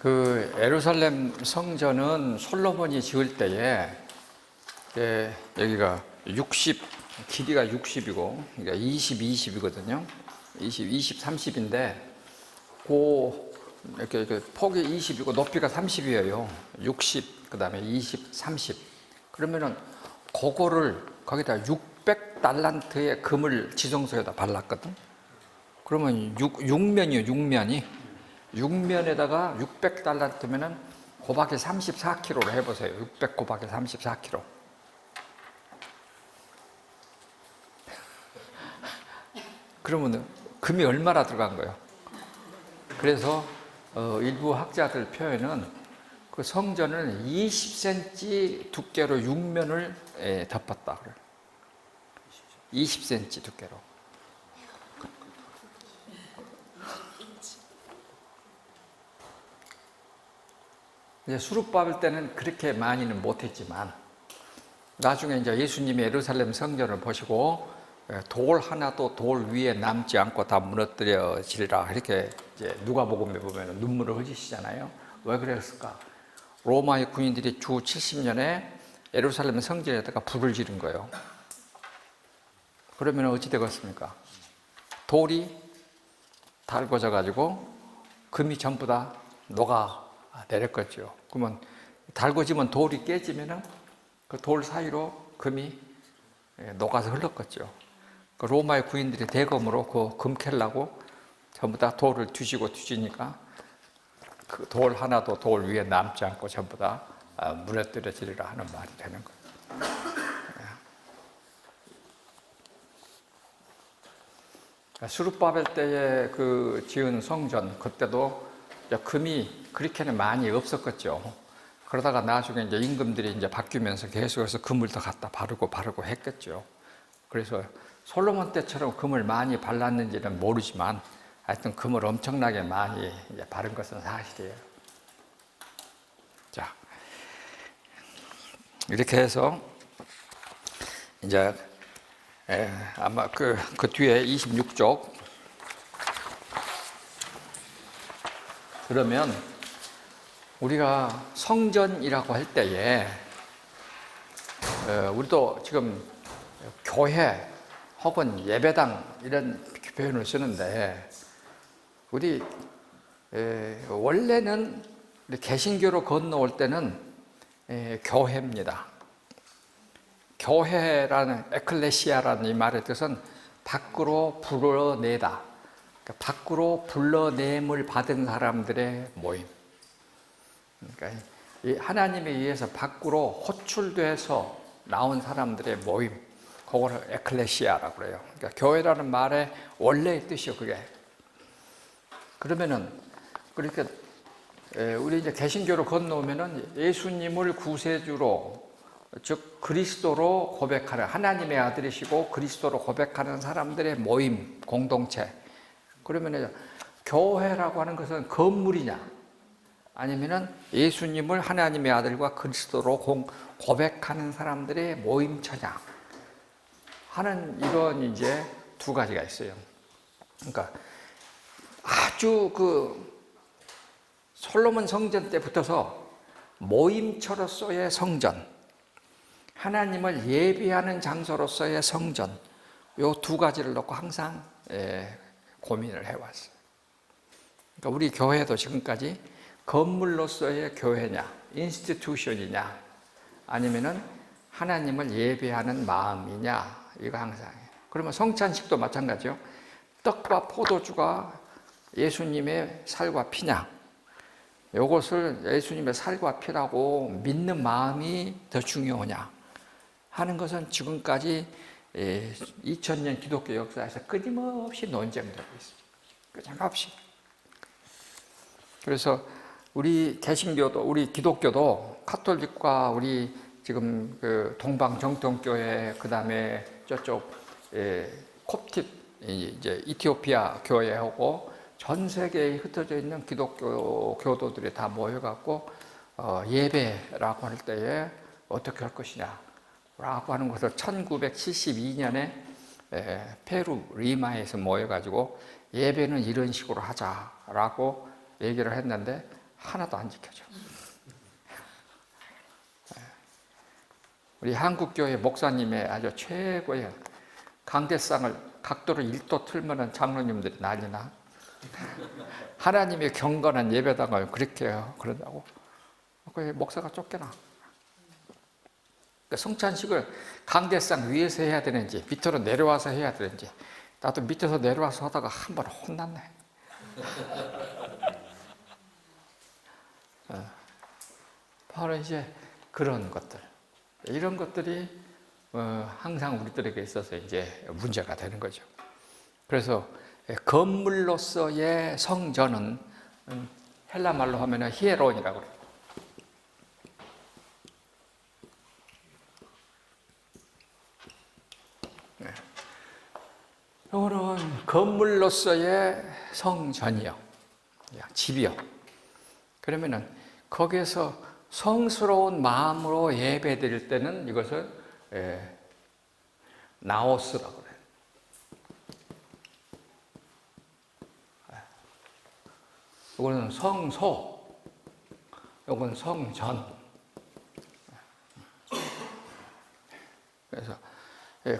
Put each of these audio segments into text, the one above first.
그 예루살렘 성전은 솔로몬이 지을 때에 여기가 60, 길이가 60이고 그러니까 20, 20이거든요. 20, 30인데 이렇게 폭이 20이고 높이가 30이에요. 60, 그다음에 20, 30. 그러면은 그거를 거기다 600달란트의 금을 지성소에다 발랐거든. 그러면 6면이요, 6면이. 6면에다가 600달란트면은 곱하기 34kg로 해보세요. 600 곱하기 34kg. 그러면 금이 얼마나 들어간 거예요? 그래서 일부 학자들 표현은 그 성전을 20cm 두께로 6면을 덮었다 그래요. 20cm 두께로. 이제 수룹바벨 때는 그렇게 많이는 못했지만 나중에 이제 예수님이 예루살렘 성전을 보시고 돌 하나도 돌 위에 남지 않고 다 무너뜨려지리라 이렇게 이제 누가복음에 보면 눈물을 흘리시잖아요. 왜 그랬을까? 로마의 군인들이 주 70년에 예루살렘 성전에다가 불을 지른 거예요. 그러면 어찌 되겠습니까? 돌이 달궈져 가지고 금이 전부 다 녹아 내렸겠죠. 그러면 달궈지면 돌이 깨지면은 그 돌 사이로 금이 녹아서 흘렀겠죠. 그 로마의 군인들이 대검으로 그 금 캘라고 전부 다 돌을 뒤지니까 그 돌 하나도 돌 위에 남지 않고 전부 다 무너뜨려지리라 하는 말이 되는 거예요. 수룹바벨 때에 그 지은 성전 그때도 금이 그렇게는 많이 없었겠죠. 그러다가 나중에 이제 임금들이 이제 바뀌면서 계속해서 금을 더 갖다 바르고 했겠죠. 그래서 솔로몬 때처럼 금을 많이 발랐는지는 모르지만 하여튼 금을 엄청나게 많이 이제 바른 것은 사실이에요. 자, 이렇게 해서 이제 아마 그 뒤에 26쪽 그러면 우리가 성전이라고 할 때에 우리도 지금 교회 혹은 예배당 이런 표현을 쓰는데 우리 원래는 개신교로 건너올 때는 교회입니다. 교회라는 에클레시아라는 이 말의 뜻은 밖으로 불러내다. 그러니까 밖으로 불러냄을 받은 사람들의 모임. 그러니까 하나님에 의해서 밖으로 호출돼서 나온 사람들의 모임, 그거를 에클레시아라고 그래요. 그러니까 교회라는 말의 원래의 뜻이요, 그게. 그러면은 그렇게 우리 이제 개신교로 건너오면은 예수님을 구세주로, 즉 그리스도로 고백하는, 하나님의 아들이시고 그리스도로 고백하는 사람들의 모임, 공동체. 그러면은 교회라고 하는 것은 건물이냐? 아니면은 예수님을 하나님의 아들과 그리스도로 고백하는 사람들의 모임처냐 하는 이런 이제 두 가지가 있어요. 그러니까 아주 그 솔로몬 성전 때부터서 모임처로서의 성전, 하나님을 예배하는 장소로서의 성전, 요 두 가지를 놓고 항상 고민을 해왔어요. 그러니까 우리 교회도 지금까지 건물로서의 교회냐, 인스티튜션이냐, 아니면은 하나님을 예배하는 마음이냐, 이거 항상. 그러면 성찬식도 마찬가지요. 떡과 포도주가 예수님의 살과 피냐, 이것을 예수님의 살과 피라고 믿는 마음이 더 중요하냐 하는 것은 지금까지 2000년 기독교 역사에서 끊임없이 논쟁되고 있습니다. 끊임없이. 그래서 우리 개신교도, 우리 기독교도 카톨릭과 우리 지금 그 동방 정통교회, 그 다음에 저쪽 콥틱 이제 이티오피아 교회하고 전 세계에 흩어져 있는 기독교 교도들이 다 모여갖고 예배라고 할 때에 어떻게 할 것이냐라고 하는 것을 1972년에 페루 리마에서 모여가지고 예배는 이런 식으로 하자라고 얘기를 했는데 하나도 안 지켜져. 우리 한국교회 목사님의 아주 최고의 강대상을 각도를 1도 틀면은 장로님들이 난리나. 하나님의 경건한 예배당을 그렇게 그런다고. 그 목사가 쫓겨나. 그러니까 성찬식을 강대상 위에서 해야 되는지 밑으로 내려와서 해야 되는지, 나도 밑에서 내려와서 하다가 한 번 혼났네. 바로 이제 그런 것들, 이런 것들이 항상 우리들에게 있어서 이제 문제가 되는 거죠. 그래서 건물로서의 성전은 헬라 말로 하면 히에론이라고 그래요. 이거는 건물로서의 성전이요, 집이요. 그러면은 거기에서 성스러운 마음으로 예배 드릴 때는 이것을 나오스라고 그래요. 이거는 성소, 이건 성전. 그래서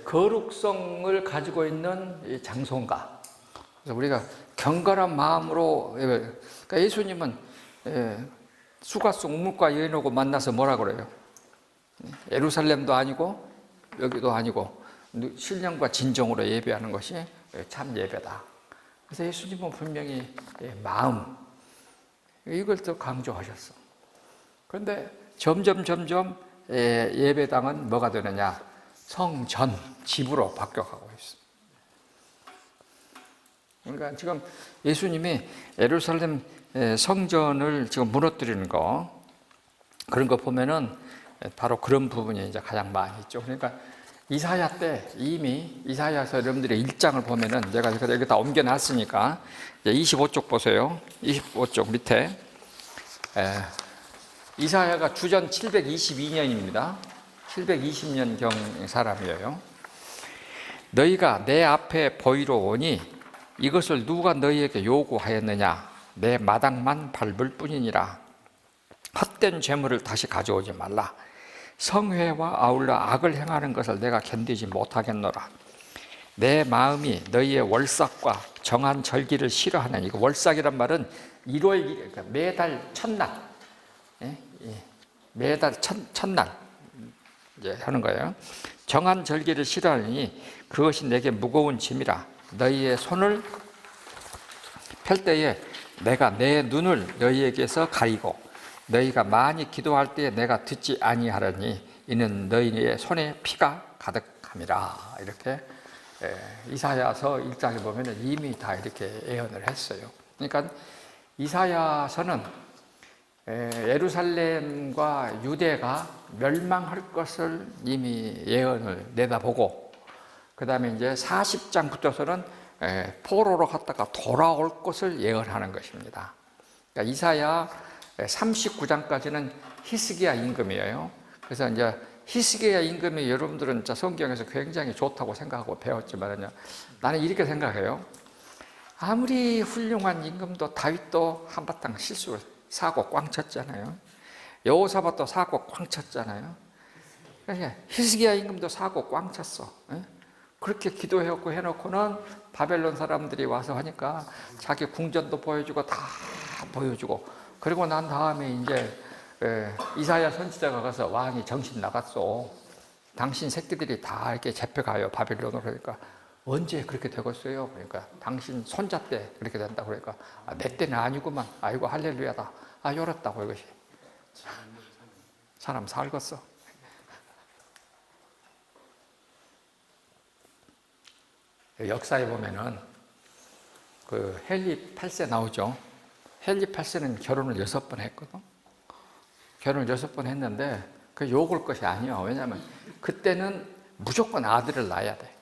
거룩성을 가지고 있는 장소인가. 그래서 우리가 경건한 마음으로, 그러니까 예수님은 수가성 우물가 여인하고 만나서 뭐라 그래요? 예루살렘도 아니고 여기도 아니고 신령과 진정으로 예배하는 것이 참 예배다. 그래서 예수님은 분명히 마음, 이걸 또 강조하셨어. 그런데 점점 예배당은 뭐가 되느냐? 성전, 집으로 바뀌어가고 있어. 그러니까 지금 예수님이 예루살렘 성전을 지금 무너뜨리는 거, 그런 거 보면은 바로 그런 부분이 이제 가장 많이 있죠. 그러니까 이사야 때 이미 이사야서 여러분들의 1장을 보면은 제가 여기 다 옮겨놨으니까 25쪽 보세요. 25쪽 밑에 이사야가 주전 722년입니다. 720년경 사람이에요. 너희가 내 앞에 보이러 오니 이것을 누가 너희에게 요구하였느냐? 내 마당만 밟을 뿐이니라. 헛된 재물을 다시 가져오지 말라. 성회와 아울러 악을 행하는 것을 내가 견디지 못하겠노라. 내 마음이 너희의 월삭과 정한 절기를 싫어하는, 이거 월삭이란 말은 1월 1일, 그러니까 매달 첫날, 매달 첫날 이제 하는 거예요. 정한 절기를 싫어하니 그것이 내게 무거운 짐이라. 너희의 손을 펼 때에 내가 내 눈을 너희에게서 가리고 너희가 많이 기도할 때에 내가 듣지 아니하려니 이는 너희의 손에 피가 가득함이라. 이렇게 이사야서 1장에 보면 이미 다 이렇게 예언을 했어요. 그러니까 이사야서는 예루살렘과 유대가 멸망할 것을 이미 예언을 내다보고, 그 다음에 이제 40장부터서는 포로로 갔다가 돌아올 것을 예언하는 것입니다. 그러니까 이사야 39장까지는 히스기야 임금이에요. 그래서 이제 히스기야 임금이 여러분들은 진짜 성경에서 굉장히 좋다고 생각하고 배웠지만요, 나는 이렇게 생각해요. 아무리 훌륭한 임금도 다윗도 한바탕 실수를 사고 꽝 쳤잖아요. 여호사밧도 사고 꽝 쳤잖아요. 그러니까 히스기야 임금도 사고 꽝 쳤어. 그렇게 기도해놓고 해놓고는 바벨론 사람들이 와서 하니까 자기 궁전도 보여주고 다 보여주고, 그리고 난 다음에 이제 이사야 선지자가 가서 왕이 정신 나갔어. 당신 새끼들이 다 이렇게 잡혀가요, 바벨론으로. 그러니까 언제 그렇게 되겠어요? 그러니까 당신 손자 때 그렇게 된다고. 그러니까 내 때는 아니구만. 아이고 할렐루야다. 요렇다고. 이것이 사람 살겠어. 역사에 보면은 그 헨리 8세 나오죠. 헨리 8세는 결혼을 6번 했거든. 결혼을 6번 했는데 그 욕을 것이 아니야. 왜냐하면 그때는 무조건 아들을 낳아야 돼.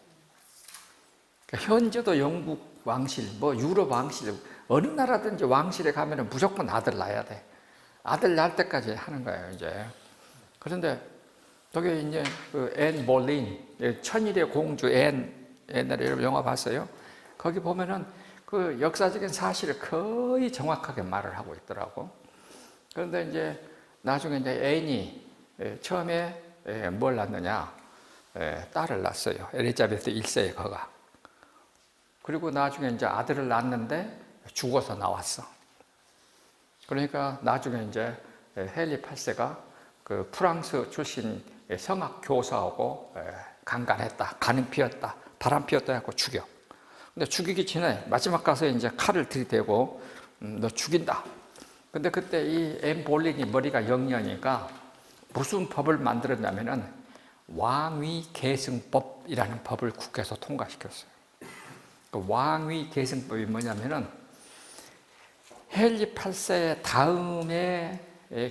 그러니까 현재도 영국 왕실, 뭐 유럽 왕실, 어느 나라든지 왕실에 가면은 무조건 아들 낳아야 돼. 아들 낳을 때까지 하는 거예요, 이제. 그런데 저게 이제 그 앤 볼린, 천일의 공주 앤, 옛날에 여러분 영화 봤어요? 거기 보면은 그 역사적인 사실을 거의 정확하게 말을 하고 있더라고. 그런데 이제 나중에 이제 애인이 처음에 뭘 낳느냐, 딸을 낳았어요. 엘리자베스 1세의 거가. 그리고 나중에 이제 아들을 낳았는데 죽어서 나왔어. 그러니까 나중에 이제 헨리 8세가 그 프랑스 출신 성악 교사하고 강간했다, 간음 피웠다, 바람 피웠다 해갖고 죽여. 근데 죽이기 전에 마지막 가서 이제 칼을 들이대고 너 죽인다. 근데 그때 이 앤 볼린이 머리가 영리하니까 무슨 법을 만들었냐면은 왕위 계승법이라는 법을 국회에서 통과시켰어요. 그 왕위 계승법이 뭐냐면은 헨리 8세 다음에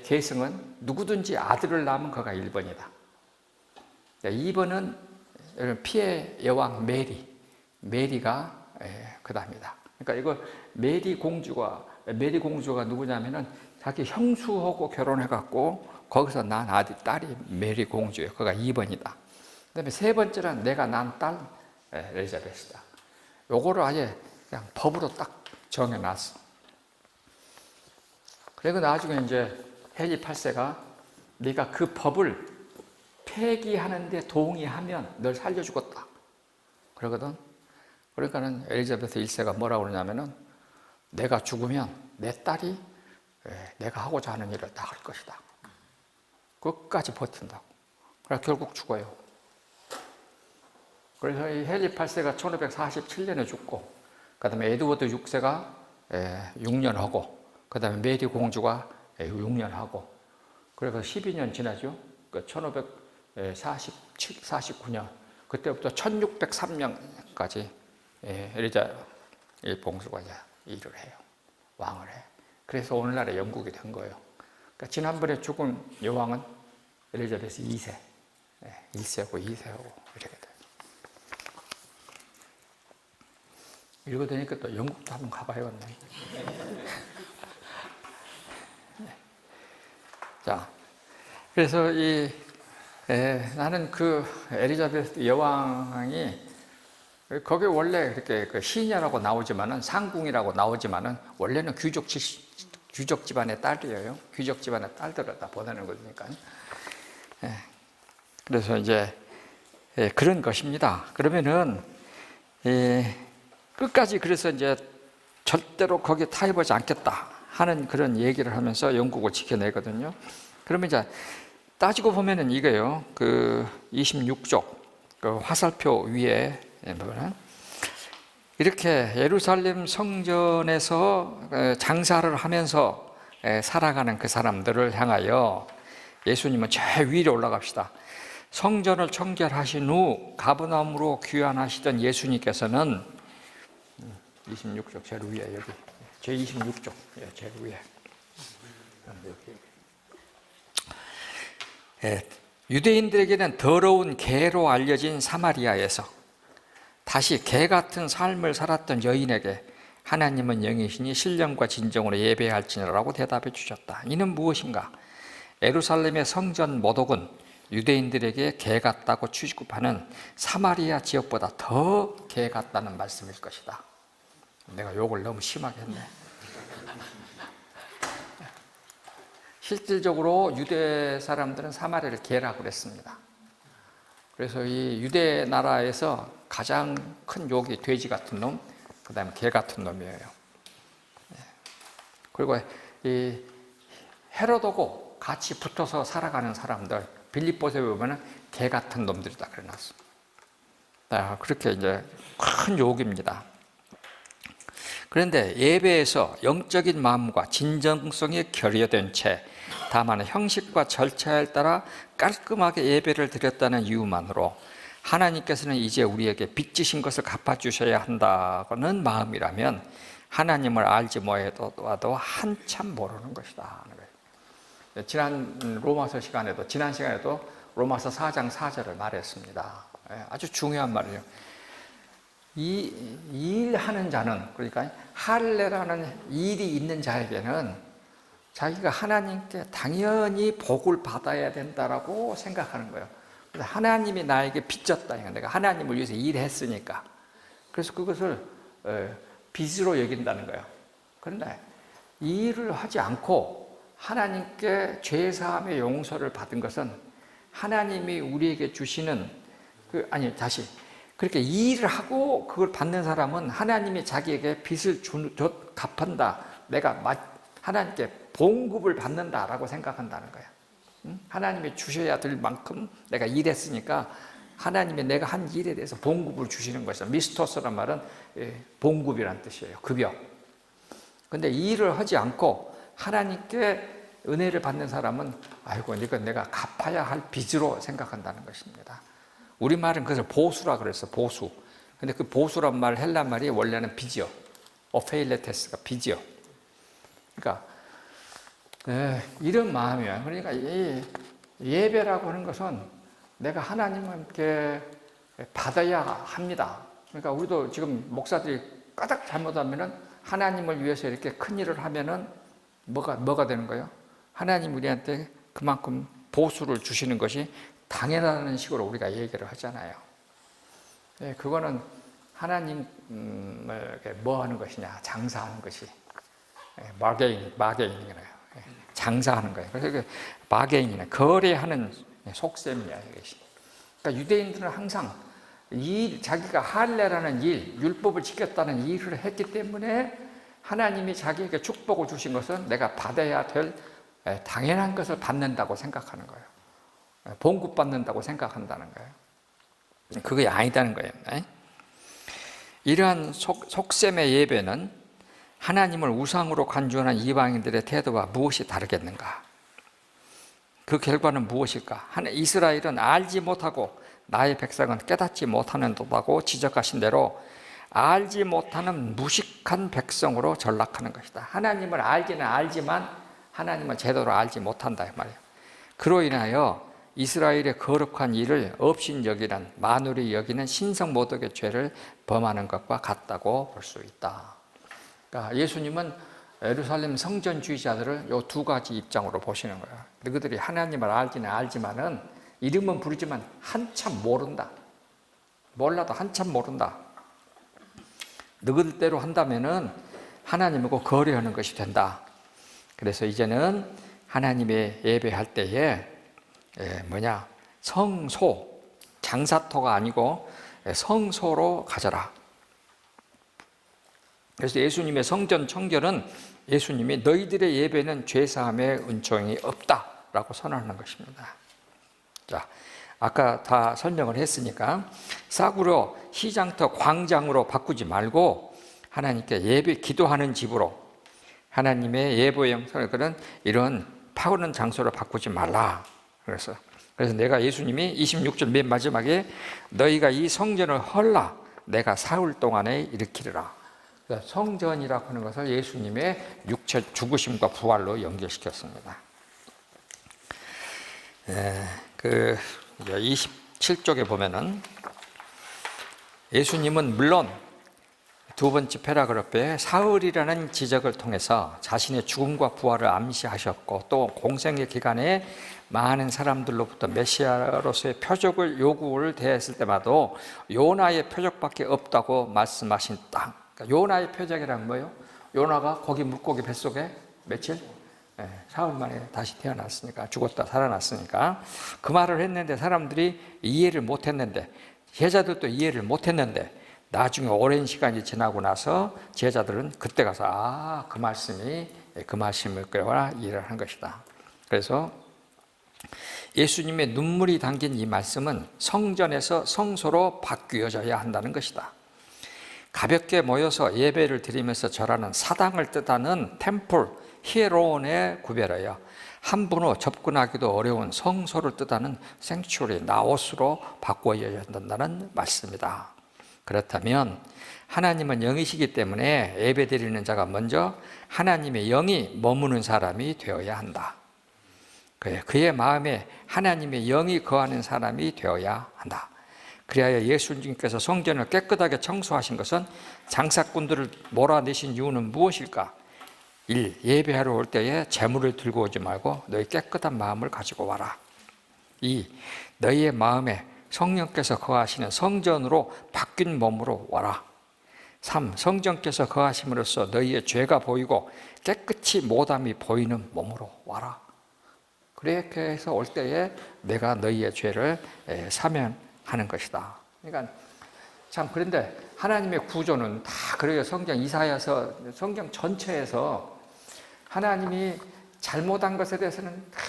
계승은 누구든지 아들을 낳으면 그가 1번이다. 2번은 피해 여왕 메리가 그 다음이다. 그러니까 이거 메리 공주가 누구냐면은 자기 형수하고 결혼해갖고 거기서 난 아들, 딸이 메리 공주예요. 그가 2번이다. 그 다음에 세 번째는 내가 난 딸 엘리자베스다. 요거를 아예 그냥 법으로 딱 정해놨어. 그리고 나중에 이제 헨리 8세가 네가 그 법을 폐기하는데 동의하면 널 살려주겠다. 그러거든. 그러니까는 엘리자베스 1세가 뭐라고 그러냐면은 내가 죽으면 내 딸이 내가 하고자 하는 일을 다 할 것이다. 끝까지 버틴다고. 그래서 결국 죽어요. 그래서 이 헨리 8세가 1547년에 죽고, 그 다음에 에드워드 6세가 6년 하고, 그 다음에 메리 공주가 6년 하고, 그래서 12년 지나죠. 1547, 49년. 그때부터 1603년까지 엘리자 봉수가 일을 해요. 왕을 해. 그래서 오늘날의 영국이 된 거예요. 그러니까 지난번에 죽은 여왕은 엘리자베스 2세, 1세고 2세고 이렇게 돼요. 이러고 되니까 또 영국도 한번 가봐야겠네. 자, 그래서 나는 그 엘리자베스 여왕이 거기 원래 이렇게 그 시녀라고 나오지만은 상궁이라고 나오지만은 원래는 귀족 집안의 딸이에요. 귀족 집안의 딸들을 다 보내는 거니까. 그래서 이제 그런 것입니다. 그러면은 끝까지 그래서 이제 절대로 거기에 타협하지 않겠다 하는 그런 얘기를 하면서 영국을 지켜내거든요. 그러면 이제 따지고 보면은 이거요. 그 26쪽 그 화살표 위에 이렇게 예루살렘 성전에서 장사를 하면서 살아가는 그 사람들을 향하여 예수님은 저 위로 올라갑시다. 성전을 청결하신 후 가버나움으로 귀환하시던 예수님께서는 26쪽 제일 위에 여기 제 26쪽 제일 위에 유대인들에게는 더러운 개로 알려진 사마리아에서 다시 개 같은 삶을 살았던 여인에게 하나님은 영이시니 신령과 진정으로 예배할지니라고 대답해 주셨다. 이는 무엇인가? 예루살렘의 성전 모독은 유대인들에게 개 같다고 취급하는 사마리아 지역보다 더 개 같다는 말씀일 것이다. 내가 욕을 너무 심하게 했네. 실질적으로 유대 사람들은 사마리아를 개라고 그랬습니다. 그래서 이 유대 나라에서 가장 큰 욕이 돼지 같은 놈, 그 다음에 개 같은 놈이에요. 그리고 이 헤로도고 같이 붙어서 살아가는 사람들, 빌립보서에 보면은 개 같은 놈들이다 그래놨어. 그렇게 이제 큰 욕입니다. 그런데 예배에서 영적인 마음과 진정성이 결여된 채 다만 형식과 절차에 따라 깔끔하게 예배를 드렸다는 이유만으로 하나님께서는 이제 우리에게 빚지신 것을 갚아주셔야 한다는 마음이라면 하나님을 알지 못해도 한참 모르는 것이다. 지난 로마서 시간에도 지난 시간에도 로마서 4장 4절을 말했습니다. 아주 중요한 말이에요. 이 일하는 자는, 그러니까 할례라는 일이 있는 자에게는 자기가 하나님께 당연히 복을 받아야 된다라고 생각하는 거예요. 그래서 하나님이 나에게 빚졌다. 내가 하나님을 위해서 일했으니까. 그래서 그것을 빚으로 여긴다는 거예요. 그런데 일을 하지 않고 하나님께 죄사함의 용서를 받은 것은 하나님이 우리에게 주시는 그렇게 일을 하고 그걸 받는 사람은 하나님이 자기에게 빚을 갚한다. 내가 하나님께 봉급을 받는다라고 생각한다는 거야. 하나님이 주셔야 될 만큼 내가 일했으니까 하나님이 내가 한 일에 대해서 봉급을 주시는 것이죠. 미스토스란 말은 봉급이란 뜻이에요. 급여. 근데 이 일을 하지 않고 하나님께 은혜를 받는 사람은 아이고 이건 내가 갚아야 할 빚으로 생각한다는 것입니다. 우리말은 그래서 보수라 그랬어. 보수. 근데 그 보수란 말 헬라 말이 원래는 빚이요. 오페일레테스가 빚이요. 그러니까 이런 마음이야. 그러니까 이 예배라고 하는 것은 내가 하나님께 받아야 합니다. 그러니까 우리도 지금 목사들이 까닥 잘못하면은 하나님을 위해서 이렇게 큰 일을 하면은 뭐가 되는 거예요? 하나님 우리한테 그만큼 보수를 주시는 것이 당연하다는 식으로 우리가 얘기를 하잖아요. 그거는 하나님을 뭐 하는 것이냐? 장사하는 것이. 마게인이잖아요. 장사하는 거예요. 그래서 마게인이나 거래하는 속셈이야, 이것이. 그러니까 유대인들은 항상 자기가 할례라는 일, 율법을 지켰다는 일을 했기 때문에 하나님이 자기에게 축복을 주신 것은 내가 받아야 될 당연한 것을 받는다고 생각하는 거예요. 봉급 받는다고 생각한다는 거예요. 그게 아니다는 거예요. 이러한 속셈의 예배는 하나님을 우상으로 간주하는 이방인들의 태도와 무엇이 다르겠는가? 그 결과는 무엇일까? 이스라엘은 알지 못하고 나의 백성은 깨닫지 못하는 도다고 지적하신 대로 알지 못하는 무식한 백성으로 전락하는 것이다. 하나님을 알기는 알지만 하나님을 제대로 알지 못한다 이 말이에요. 그로 인하여 이스라엘의 거룩한 일을 업신여기는 만울이 여기는 신성모독의 죄를 범하는 것과 같다고 볼 수 있다. 그러니까 예수님은 예루살렘 성전주의자들을 이 두 가지 입장으로 보시는 거예요. 너희들이 하나님을 알기는 알지만은 이름은 부르지만 한참 모른다. 몰라도 한참 모른다. 너희들대로 한다면은 하나님하고 거래하는 것이 된다. 그래서 이제는 하나님의 예배할 때에 성소, 장사토가 아니고 성소로 가져라. 그래서 예수님의 성전 청결은 예수님이 너희들의 예배는 죄사함의 은총이 없다라고 선언하는 것입니다. 자, 아까 다 설명을 했으니까 싸구려 시장터 광장으로 바꾸지 말고 하나님께 예배 기도하는 집으로 하나님의 예배의 형상을 이런 파고는 장소로 바꾸지 말라. 그래서 내가 예수님이 26절 맨 마지막에 너희가 이 성전을 헐라 내가 사흘 동안에 일으키리라. 성전이라고 하는 것을 예수님의 육체 죽으심과 부활로 연결시켰습니다. 27쪽에 보면은 예수님은 물론 두 번째 페라그라프에 사흘이라는 지적을 통해서 자신의 죽음과 부활을 암시하셨고 또 공생의 기간에 많은 사람들로부터 메시아로서의 표적을 요구를 대했을 때마다 요나의 표적밖에 없다고 말씀하신 땅. 그러니까 요나의 표적이란 뭐예요? 요나가 거기 물고기 뱃속에 며칠? 사흘 만에 다시 태어났으니까, 죽었다 살아났으니까 그 말을 했는데 사람들이 이해를 못했는데, 제자들도 이해를 못했는데 나중에 오랜 시간이 지나고 나서 제자들은 그때 가서 그 말씀을 끌어와 이해를 한 것이다. 그래서 예수님의 눈물이 담긴 이 말씀은 성전에서 성소로 바뀌어져야 한다는 것이다. 가볍게 모여서 예배를 드리면서 절하는 사당을 뜻하는 템플, 히에론에 구별하여 함부로 접근하기도 어려운 성소를 뜻하는 생츄리, 나옷으로 바꿔야 한다는 말씀이다. 그렇다면 하나님은 영이시기 때문에 예배드리는 자가 먼저 하나님의 영이 머무는 사람이 되어야 한다. 그의 마음에 하나님의 영이 거하는 사람이 되어야 한다. 그리하여 예수님께서 성전을 깨끗하게 청소하신 것은 장사꾼들을 몰아내신 이유는 무엇일까? 1. 예배하러 올 때에 재물을 들고 오지 말고 너희 깨끗한 마음을 가지고 와라. 2. 너희의 마음에 성령께서 거하시는 성전으로 바뀐 몸으로 와라. 3. 성령께서 거하심으로써 너희의 죄가 보이고 깨끗이 모담이 보이는 몸으로 와라. 그렇게 해서 올 때에 내가 너희의 죄를 사면하는 것이다. 그러니까 참, 그런데 하나님의 구조는 다 그래요. 성경 이사야서, 성경 전체에서 하나님이 잘못한 것에 대해서는 다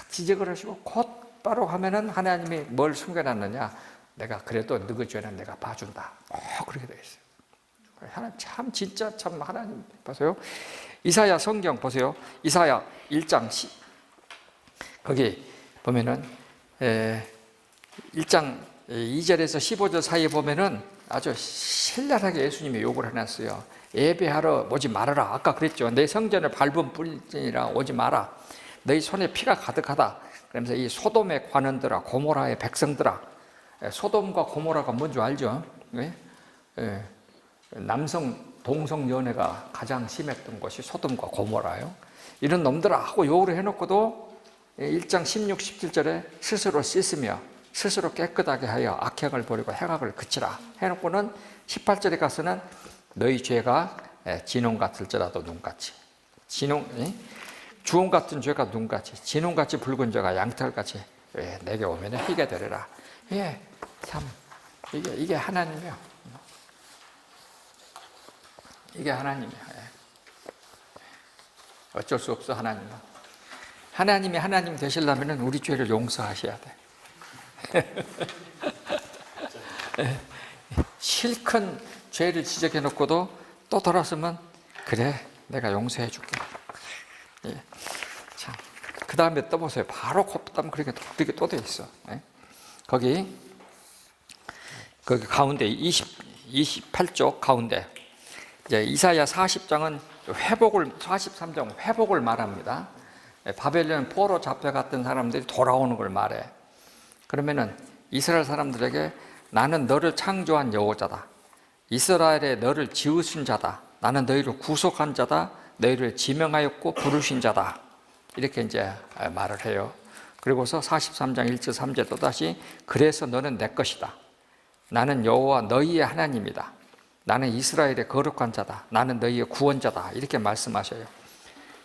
지적을 하시고 곧바로 하면은 하나님이 뭘 숨겨놨느냐, 내가 그래도 너희 죄는 내가 봐준다. 그렇게 되어 있어요. 하나님 참, 진짜 참, 하나님 보세요. 이사야 성경 보세요. 이사야 1장 거기 보면은 1장 2절에서 15절 사이에 보면은 아주 신랄하게 예수님이 욕을 해놨어요. 예배하러 오지 말아라. 아까 그랬죠. 내 성전을 밟은 뿐이라 오지 마라. 너희 손에 피가 가득하다. 그러면서 이 소돔의 관원들아, 고모라의 백성들아. 소돔과 고모라가 뭔지 알죠? 네? 남성 동성 연애가 가장 심했던 곳이 소돔과 고모라예요. 이런 놈들아 하고 욕을 해놓고도 1장 16, 17절에 스스로 씻으며 스스로 깨끗하게 하여 악행을 버리고 행악을 그치라 해놓고는 18절에 가서는 너희 죄가 진홍 같을지라도 눈같이, 주홍 같은 죄가 눈같이, 진홍같이 붉은 죄가 양털같이 내게 오면 희게 되리라. 참, 이게 하나님이요. 이게 하나님이야. 어쩔 수 없어, 하나님은. 하나님이 하나님 되시려면 우리 죄를 용서하셔야 돼. 실컷 죄를 지적해 놓고도 또 돌아서면 그래, 내가 용서해 줄게. 참, 그 다음에 또 보세요. 바로 곧다음 그렇게 또 돼 있어. 거기 가운데 28쪽 가운데 이제 이사야 40장은 43장 회복을 말합니다. 바벨론 포로 잡혀갔던 사람들이 돌아오는 걸 말해. 그러면은 이스라엘 사람들에게 나는 너를 창조한 여호와다. 이스라엘에 너를 지으신 자다. 나는 너희를 구속한 자다. 너희를 지명하였고 부르신 자다. 이렇게 이제 말을 해요. 그리고서 43장 1절 3절 또다시 그래서 너는 내 것이다. 나는 여호와 너희의 하나님이다. 나는 이스라엘의 거룩한 자다. 나는 너희의 구원자다. 이렇게 말씀하셔요.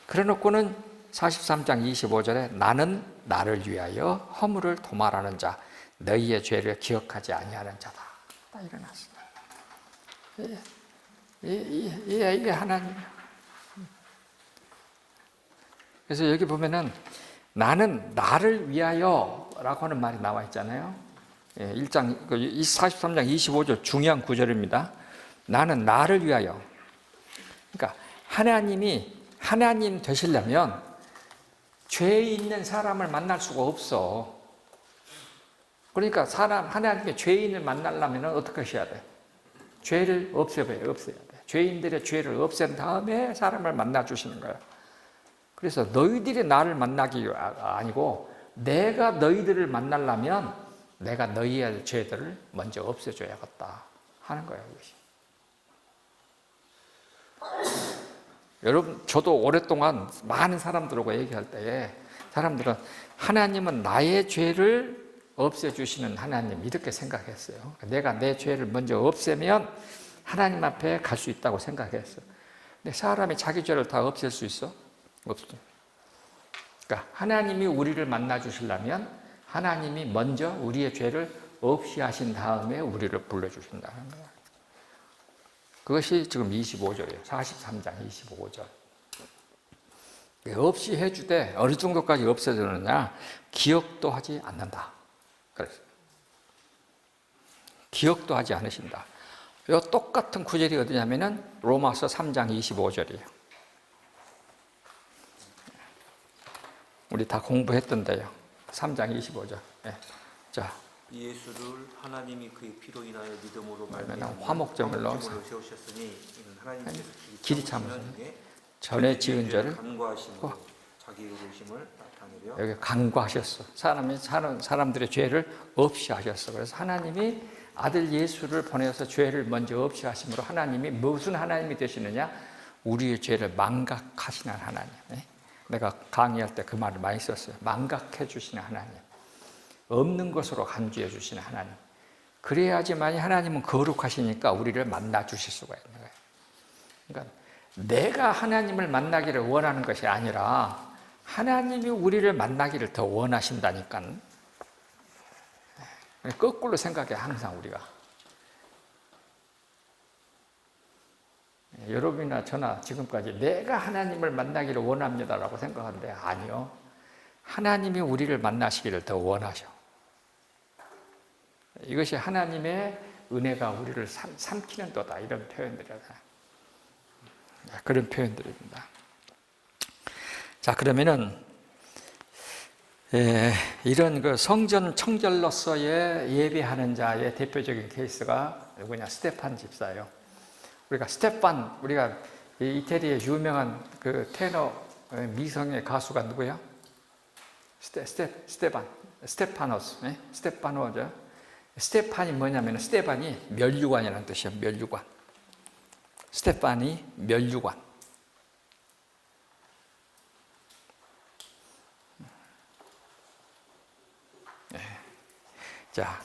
그래놓고는 43장 25절에 나는 나를 위하여 허물을 도말하는 자, 너희의 죄를 기억하지 아니하는 자다. 딱 일어났어요. 이게 하나님이야. 그래서 여기 보면은 나는 나를 위하여라고 하는 말이 나와 있잖아요. 43장 25절 중요한 구절입니다. 나는 나를 위하여. 그러니까 하나님이 하나님 되시려면 죄 있는 사람을 만날 수가 없어. 그러니까 하나님의 죄인을 만나려면 어떻게 하셔야 돼? 죄를 없애야 돼. 죄인들의 죄를 없앤 다음에 사람을 만나 주시는 거예요. 그래서 너희들이 나를 만나기 아니고 내가 너희들을 만나려면 내가 너희의 죄들을 먼저 없애줘야겠다 하는 거예요. 이것이. 여러분, 저도 오랫동안 많은 사람들하고 얘기할 때에 사람들은 하나님은 나의 죄를 없애주시는 하나님 이렇게 생각했어요. 내가 내 죄를 먼저 없애면 하나님 앞에 갈 수 있다고 생각했어요. 근데 사람이 자기 죄를 다 없앨 수 있어? 없어. 그러니까 하나님이 우리를 만나 주시려면 하나님이 먼저 우리의 죄를 없이 하신 다음에 우리를 불러주신다는 거예요. 그것이 지금 25절이에요. 43장 25절. 없이 해주되 어느 정도까지 없애주느냐? 기억도 하지 않는다. 그래서 기억도 하지 않으신다. 이 똑같은 구절이 어디냐면은 로마서 3장 25절이에요. 우리 다 공부했던데요. 3장 25절. 자. 예수를 하나님이 그의 피로 인하여 믿음으로 말미암아 화목제물로 세우셨으니 하나님께서 길이 참으시니 전에 지은 죄를 간과하심으로 자기 의로우심을 나타내려 여기 간과하셨어. 사람이 사는 사람들의 죄를 없이 하셨어. 그래서 하나님이 아들 예수를 보내서 죄를 먼저 없이 하심으로 하나님이 무슨 하나님이 되시느냐? 우리의 죄를 망각하시는 하나님. 내가 강의할 때 그 말을 많이 썼어요. 망각해 주시는 하나님. 없는 것으로 간주해 주시는 하나님. 그래야지만 하나님은 거룩하시니까 우리를 만나 주실 수가 있는 거예요. 그러니까 내가 하나님을 만나기를 원하는 것이 아니라 하나님이 우리를 만나기를 더 원하신다니까. 거꾸로 생각해, 항상 우리가. 여러분이나 저나 지금까지 내가 하나님을 만나기를 원합니다라고 생각하는데 아니요. 하나님이 우리를 만나시기를 더 원하셔. 이것이 하나님의 은혜가 우리를 삼키는 도다, 이런 표현들이다. 그런 표현들입니다. 자, 그러면은 이런 그 성전 청절로서의 예배하는 자의 대표적인 케이스가 누구냐? 스테판 집사예요. 우리가 이태리의 유명한 그 테너 미성의 가수가 누구예요? 스테파노죠. 스테판이 뭐냐면 스테판이 면류관이라는 뜻이에요. 면류관. 스테판이 면류관. 자,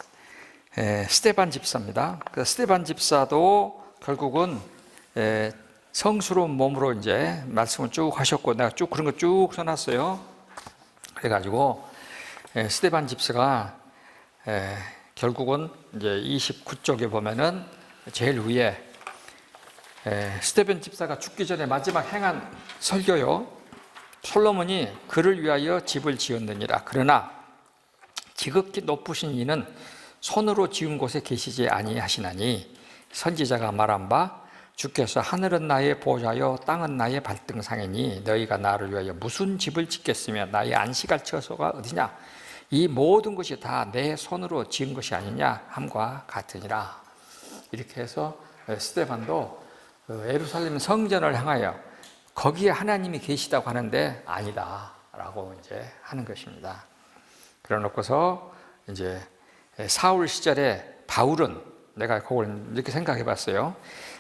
스테반 집사입니다. 그 스테반 집사도 결국은 성스러운 몸으로 이제 말씀을 쭉 하셨고, 내가 쭉 그런 거 쭉 써놨어요. 그래가지고 스테반 집사가 결국은 이제 29쪽에 보면은 제일 위에 스테반 집사가 죽기 전에 마지막 행한 설교요. 솔로몬이 그를 위하여 집을 지었느니라. 그러나 지극히 높으신 이는 손으로 지은 곳에 계시지 아니하시나니 선지자가 말한 바 주께서 하늘은 나의 보좌요 땅은 나의 발등상이니 너희가 나를 위하여 무슨 집을 짓겠으며 나의 안식할 처소가 어디냐? 이 모든 것이 다 내 손으로 지은 것이 아니냐 함과 같으니라. 이렇게 해서 스데반도 예루살렘 성전을 향하여 거기에 하나님이 계시다고 하는데 아니다 라고 이제 하는 것입니다. 그래 놓고서 이제 사울 시절에 바울은, 내가 그걸 이렇게 생각해 봤어요.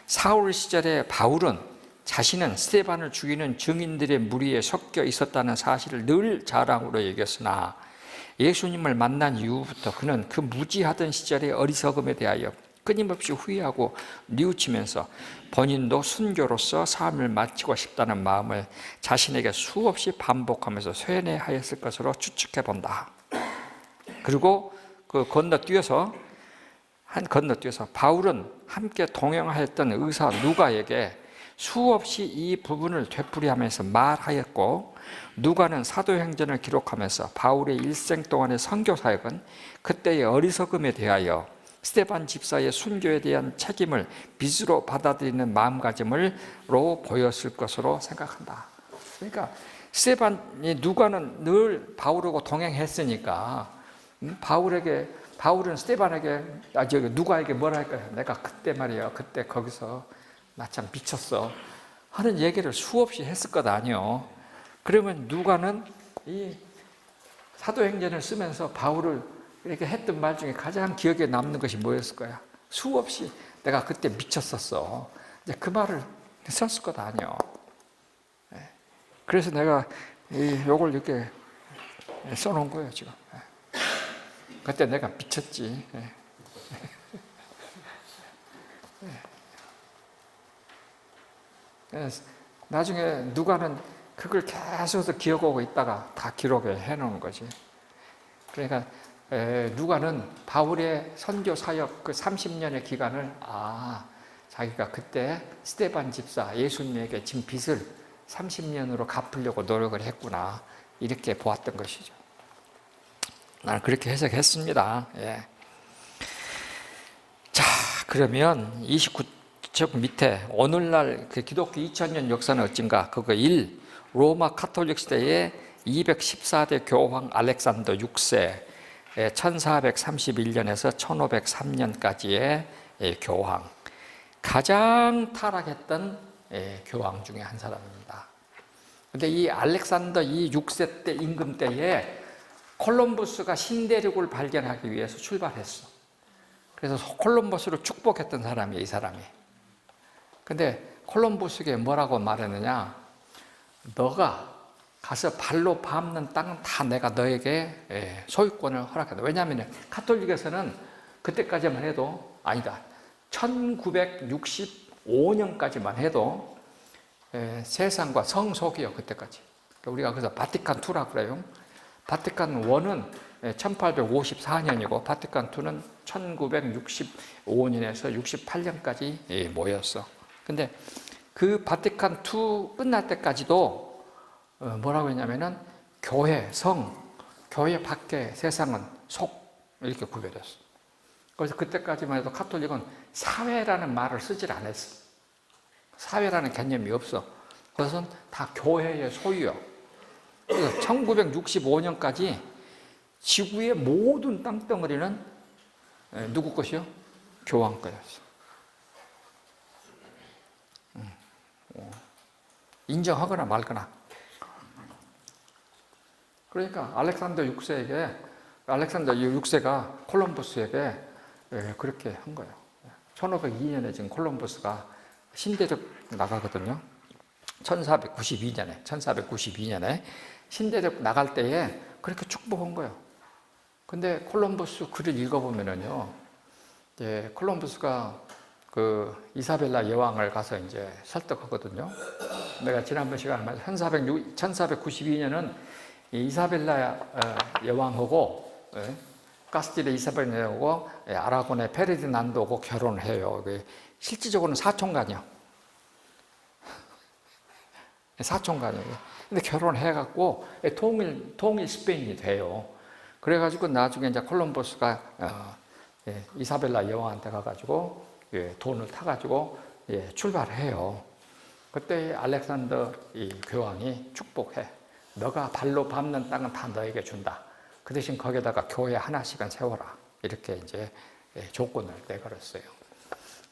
사울 시절에 바울은 자신은 스데반을 죽이는 증인들의 무리에 섞여 있었다는 사실을 늘 자랑으로 여겼으나 예수님을 만난 이후부터 그는 그 무지하던 시절의 어리석음에 대하여 끊임없이 후회하고 뉘우치면서 본인도 순교로서 삶을 마치고 싶다는 마음을 자신에게 수없이 반복하면서 쇠뇌하였을 것으로 추측해 본다. 그리고 그 건너뛰어서 바울은 함께 동행하였던 의사 누가에게 수없이 이 부분을 되풀이하면서 말하였고, 누가는 사도행전을 기록하면서 바울의 일생 동안의 선교 사역은 그때의 어리석음에 대하여 스데반 집사의 순교에 대한 책임을 빚으로 받아들이는 마음가짐으로 보였을 것으로 생각한다. 그러니까 누가는 늘 바울하고 동행했으니까 바울은 스데반에게, 누가에게 뭐라 할까요? 내가 그때 말이야, 그때 거기서 나 참 미쳤어 하는 얘기를 수없이 했을 것 아니요. 그러면 누가는 이 사도행전을 쓰면서 바울을 이렇게 했던 말 중에 가장 기억에 남는 것이 뭐였을 거야? 수없이 내가 그때 미쳤었어. 이제 그 말을 썼을 것 아니요. 그래서 내가 요걸 이렇게 써놓은 거예요, 지금. 그때 내가 미쳤지. 나중에 누가는 그걸 계속 기억하고 있다가 다 기록에 해놓은 거지. 그러니까 누가는 바울의 선교 사역 그 30년의 기간을 자기가 그때 스데반 집사 예수님에게 진 빚을 30년으로 갚으려고 노력을 했구나, 이렇게 보았던 것이죠. 나는 그렇게 해석했습니다. 예. 자, 그러면 29쪽 밑에 오늘날 그 기독교 2000년 역사는 어쩐가? 그거 1. 로마 카톨릭 시대의 214대 교황 알렉산더 6세 1431년에서 1503년까지의 교황, 가장 타락했던 교황 중에 한 사람입니다. 그런데 이 알렉산더 이 6세 때 임금 때에 콜럼버스가 신대륙을 발견하기 위해서 출발했어. 그래서 콜럼버스를 축복했던 사람이에요, 이 사람이. 근데 콜럼버스에게 뭐라고 말했느냐? 너가 가서 발로 밟는 땅은 다 내가 너에게 소유권을 허락한다. 왜냐하면 카톨릭에서는 그때까지만 해도 아니다. 1965년까지만 해도 세상과 성속이요. 그때까지. 우리가 그래서 바티칸 2라 그래요. 바티칸 1은 1854년이고 바티칸 2는 1965년에서 68년까지 모였어. 근데 그 바티칸 2 끝날 때까지도 뭐라고 했냐면은 교회, 교회 밖에 세상은 속 이렇게 구별했어. 그래서 그때까지만 해도 카톨릭은 사회라는 말을 쓰질 않았어. 사회라는 개념이 없어. 그것은 다 교회의 소유요. 그래서 1965년까지 지구의 모든 땅덩어리는 누구 것이요? 교황 거였어. 인정하거나 말거나. 그러니까 알렉산더 6세가 콜럼버스에게 그렇게 한 거예요. 1502년에 지금 콜럼버스가 신대륙 나가거든요. 1492년에 신대륙 나갈 때에 그렇게 축복한 거예요. 근데 콜럼버스 글을 읽어보면은요, 콜럼버스가 그 이사벨라 여왕을 가서 이제 설득하거든요. 내가 지난번 시간에 말했 1492년은 이사벨라 여왕하고 카스틸의 이사벨라 여왕하고 아라곤의 페르디난도하고 결혼을 해요. 실질적으로는 사촌간이요. 사촌간이에요. 근데 결혼해갖고 통일 스페인이 돼요. 그래가지고 나중에 이제 콜럼버스가 이사벨라 여왕한테 가가지고 돈을 타가지고 출발해요. 그때 알렉산더 이 교황이 축복해. 너가 발로 밟는 땅은 다 너에게 준다. 그 대신 거기다가 교회 하나씩은 세워라. 이렇게 이제 조건을 내걸었어요.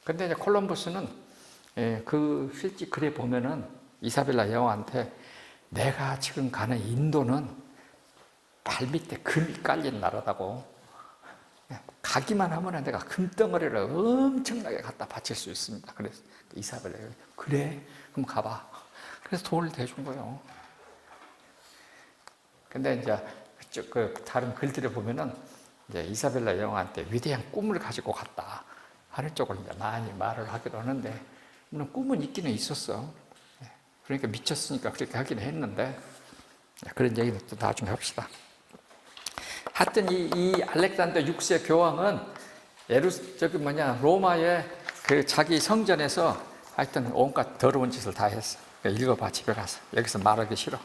근데 이제 콜럼버스는 그 실제 글에 보면은 이사벨라 여왕한테 내가 지금 가는 인도는 발밑에 금이 깔린 나라다고. 가기만 하면 내가 금덩어리를 엄청나게 갖다 바칠 수 있습니다. 그래서 이사벨라 그래? 그럼 가봐. 그래서 돈을 대준 거예요. 근데 이제 그 다른 글들에 보면은 이제 이사벨라 여왕한테 위대한 꿈을 가지고 갔다 하는 쪽으로 이제 많이 말을 하기도 하는데, 물론 꿈은 있기는 있었어. 그러니까 미쳤으니까 그렇게 하긴 했는데, 그런 얘기는 또 나중에 합시다. 하여튼 이 알렉산더 6세 교황은 로마의 그 자기 성전에서 하여튼 온갖 더러운 짓을 다 했어. 읽어봐, 집에 가서. 여기서 말하기 싫어.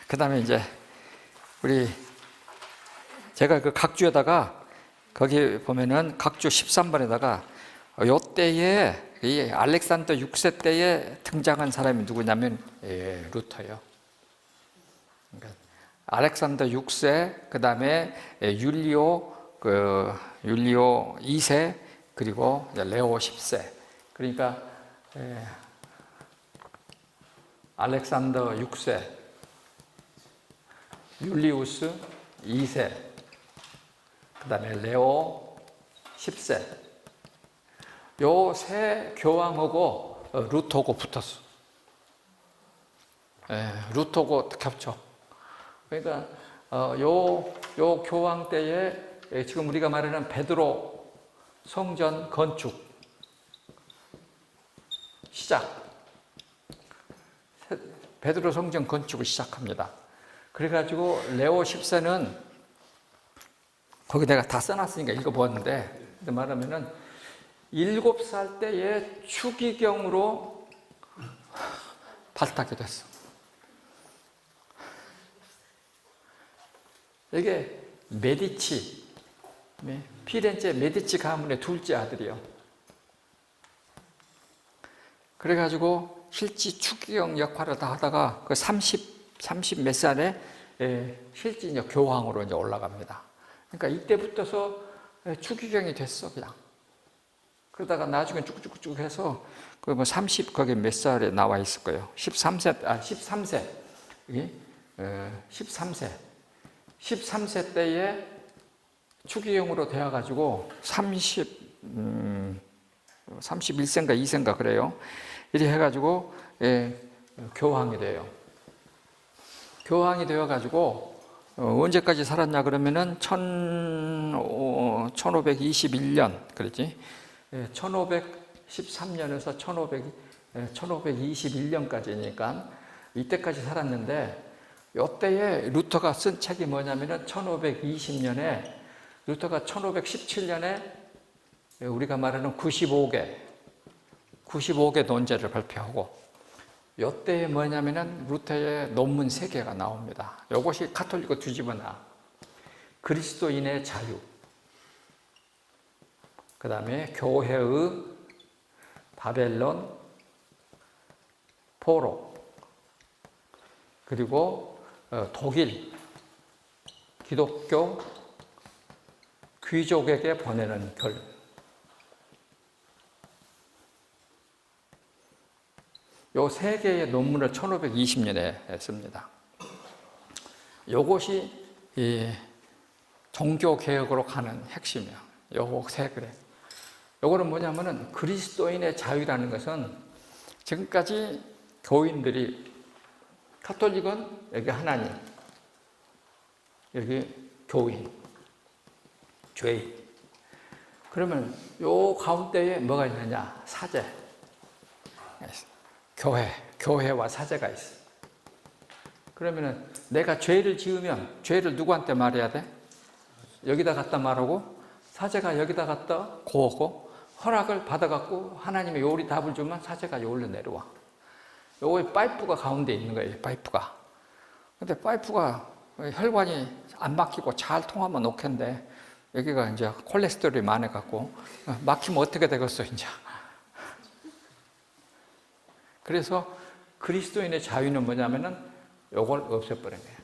그 다음에 이제 제가 그 각주에다가 거기 보면은 각주 13번에다가 요때에 이 알렉산더 6세 때에 등장한 사람이 누구냐면 루터요. 그러니까 알렉산더 6세, 그 다음에 율리오 2세, 그리고 레오 10세. 그러니까 알렉산더 6세, 율리우스 2세, 그 다음에 레오 10세. 요 세 교황하고 루터고 붙었어. 루터고 겹쳐. 그러니까 요 교황 때에 지금 우리가 말하는 베드로 성전 건축 시작. 베드로 성전 건축을 시작합니다. 그래가지고 레오 10세는 거기 내가 다 써놨으니까 읽어보았는데, 말하면은 7살 때에 추기경으로 발탁이 됐어. 이게 메디치, 피렌체 메디치 가문의 둘째 아들이요. 그래가지고 실제 추기경 역할을 다 하다가 그 30 몇 살에 실제 이제 교황으로 이제 올라갑니다. 그러니까 이때부터서 추기경이 됐어, 그냥. 그러다가 나중에 쭉쭉쭉 해서 그 뭐 30 거기 몇 살에 나와 있을 거예요. 13세. 13세 때에 추기경으로 되어 가지고 31세인가 2세인가 그래요. 이렇게 해 가지고 교황이 돼요. 교황이 되어가지고 언제까지 살았냐 그러면은 1521년 그랬지. 1513년에서 1521년까지니까 이때까지 살았는데 이때에 루터가 쓴 책이 뭐냐면은 1520년에 루터가 1517년에 우리가 말하는 95개 논제를 발표하고 이때에 뭐냐면은 루터의 논문 3개가 나옵니다. 이것이 가톨릭을 뒤집어놔. 그리스도인의 자유, 그 다음에 교회의 바벨론 포로, 그리고 독일 기독교 귀족에게 보내는 글. 요 3개의 논문을 1520년에 했습니다. 요것이 이 종교개혁으로 가는 핵심이야. 요 3개. 요거는 뭐냐면은 그리스도인의 자유라는 것은 지금까지 교인들이 가톨릭은 여기 하나님, 여기 교인, 죄인. 그러면 요 가운데에 뭐가 있느냐? 사제. 교회와 사제가 있어. 그러면은 내가 죄를 지으면 죄를 누구한테 말해야 돼? 여기다 갖다 말하고 사제가 여기다 갖다 고하고 허락을 받아갖고 하나님의 요리 답을 주면 사제가 요리로 내려와. 요거에 파이프가 가운데 있는 거예요. 파이프가. 근데 파이프가 혈관이 안 막히고 잘 통하면 오케인데 여기가 이제 콜레스테롤이 많아갖고 막히면 어떻게 되겠어 이제. 그래서 그리스도인의 자유는 뭐냐면은 요걸 없애버린 거예요.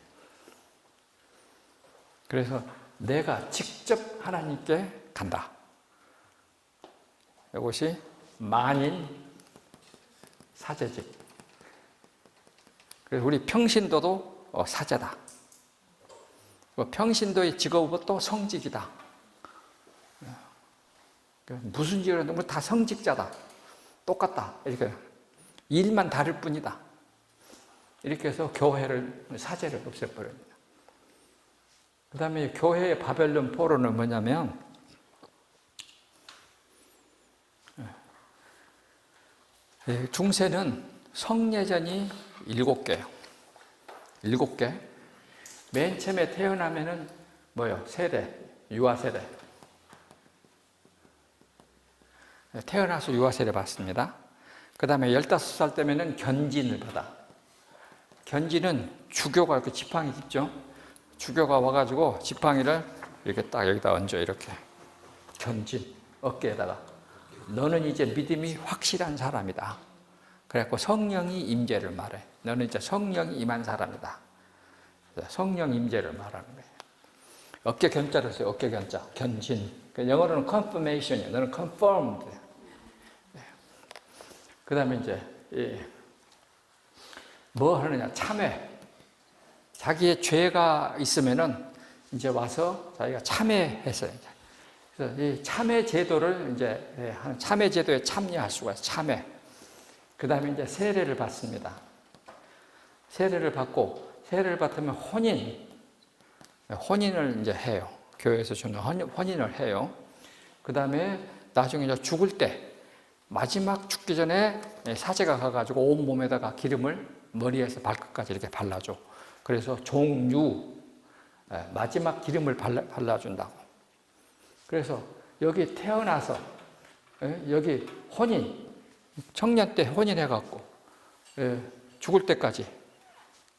그래서 내가 직접 하나님께 간다. 이것이 만인 사제직. 그래서 우리 평신도도 사제다. 평신도의 직업은 또 성직이다. 무슨 직업이든 다 성직자다. 똑같다. 이렇게 일만 다를 뿐이다. 이렇게 해서 교회를 사제를 없애버립니다. 그 다음에 교회의 바벨론 포로는 뭐냐면 중세는 성례전이 7개예요. 7개. 맨 처음에 태어나면은 뭐요? 세례, 유아세례. 태어나서 유아세례 받습니다. 그 다음에 15살 때면은 견진을 받아. 견진은 주교가 이렇게 지팡이 깊죠? 주교가 와가지고 지팡이를 이렇게 딱 여기다 얹어, 이렇게. 견진, 어깨에다가. 너는 이제 믿음이 확실한 사람이다. 그래갖고 성령이 임재를 말해. 너는 이제 성령이 임한 사람이다. 성령 임재를 말하는 거예요. 어깨 견자를 써요. 어깨 견자. 견진. 영어로는 confirmation이에요. 너는 confirmed. 그 다음에 이제, 뭐 하느냐. 참회. 자기의 죄가 있으면은 이제 와서 자기가 참회했어요. 그래서 이 참회 제도를 이제, 참회 제도에 참여할 수가 있어요. 참회. 그 다음에 이제 세례를 받습니다. 세례를 받고, 세례를 받으면 혼인을 이제 해요. 교회에서 주는 혼인을 해요. 그 다음에 나중에 이제 죽을 때, 마지막 죽기 전에 사제가 가가지고 온 몸에다가 기름을 머리에서 발끝까지 이렇게 발라줘. 그래서 종유, 마지막 기름을 발라준다고. 그래서 여기 태어나서, 여기 혼인, 청년 때 혼인해갖고, 죽을 때까지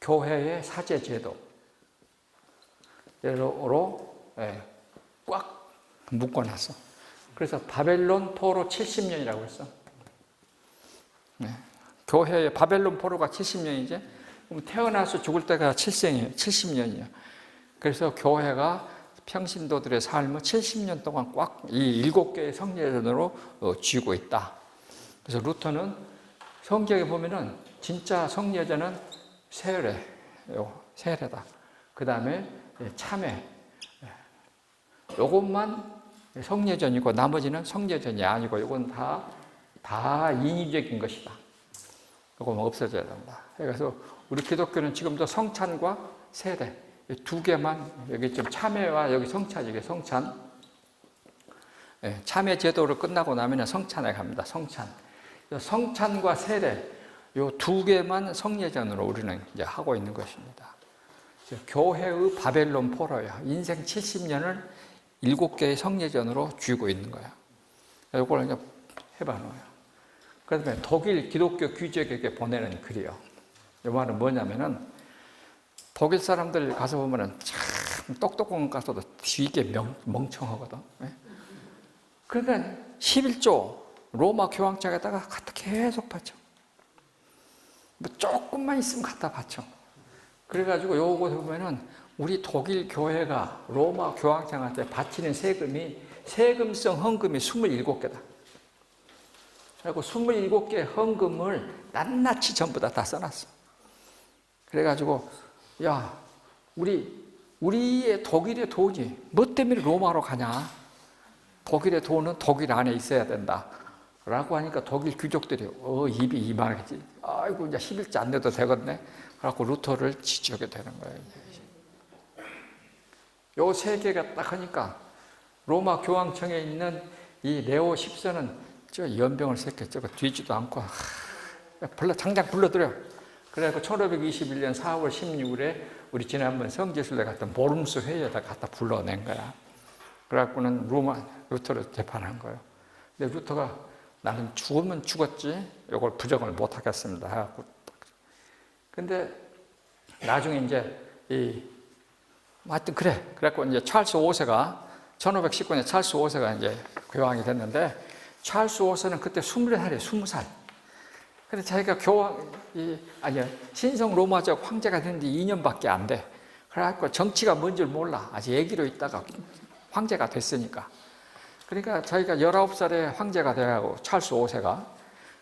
교회의 사제 제도로 꽉 묶어놨어. 그래서 바벨론 포로 70년이라고 했어. 교회의 바벨론 포로가 70년이지. 그럼 태어나서 죽을 때가 70년이야. 그래서 교회가 평신도들의 삶을 70년 동안 꽉 이 7개의 성례전으로 쥐고 있다. 그래서 루터는 성경에 보면은 진짜 성례전은 세례다. 그 다음에 참회. 요것만 성례전이고 나머지는 성례전이 아니고 이건 다 인위적인 것이다. 이건 없어져야 된다. 그래서 우리 기독교는 지금도 성찬과 세례 이 두 개만 여기 좀 참회와 여기 성찬 이게 성찬 참회 제도를 끝나고 나면 성찬에 갑니다. 성찬과 세례 이 두 개만 성례전으로 우리는 이제 하고 있는 것입니다. 교회의 바벨론 포로야. 인생 70년을 7개의 성례전으로 쥐고 있는 거야. 이걸 이제 해봐 놓아요. 그 다음에 독일 기독교 귀족에게 보내는 글이요. 이 말은 뭐냐면은 독일 사람들 가서 보면은 참 똑똑한 것 같아도 되게 멍청하거든. 그러니까 11조 로마 교황청에다가 갖다 계속 바쳐. 뭐 조금만 있으면 갖다 바쳐. 그래가지고 요거 보면은 우리 독일 교회가 로마 교황청한테 바치는 세금성 헌금이 27개다. 그리고 27개 헌금을 낱낱이 전부 다 써놨어. 그래가지고 야 우리의 독일의 돈이 뭐 때문에 로마로 가냐? 독일의 돈은 독일 안에 있어야 된다. 라고 하니까 독일 귀족들이 입이 이만하겠지. 아이고 이제 11조 안 내도 되겠네. 그래갖고 루터를 지지하게 되는 거예요. 요 세 개가 딱 하니까 로마 교황청에 있는 이 레오 14는 저 연병을 새끼 저거 뒤지도 않고 당장 불러들여. 그래갖고 1521년 4월 16일에 우리 지난번 성지순례 갔던 보름수 회의에다 갖다 불러낸 거야. 그래갖고는 루터를 재판한 거예요. 근데 루터가 나는 죽으면 죽었지 이걸 부정을 못 하겠습니다 해갖고. 근데 나중에 이제 하여튼 그래. 그래갖고 이제 찰스 5세가 1519년에 찰스 5세가 이제 교황이 됐는데 찰스 5세는 그때 21살이에요. 20살. 근데 자기가 신성 로마적 황제가 된 지 2년밖에 안 돼. 그래갖고 정치가 뭔 줄 몰라. 아직 애기로 있다가 황제가 됐으니까. 그러니까 자기가 19살에 황제가 돼가고 찰스 5세가.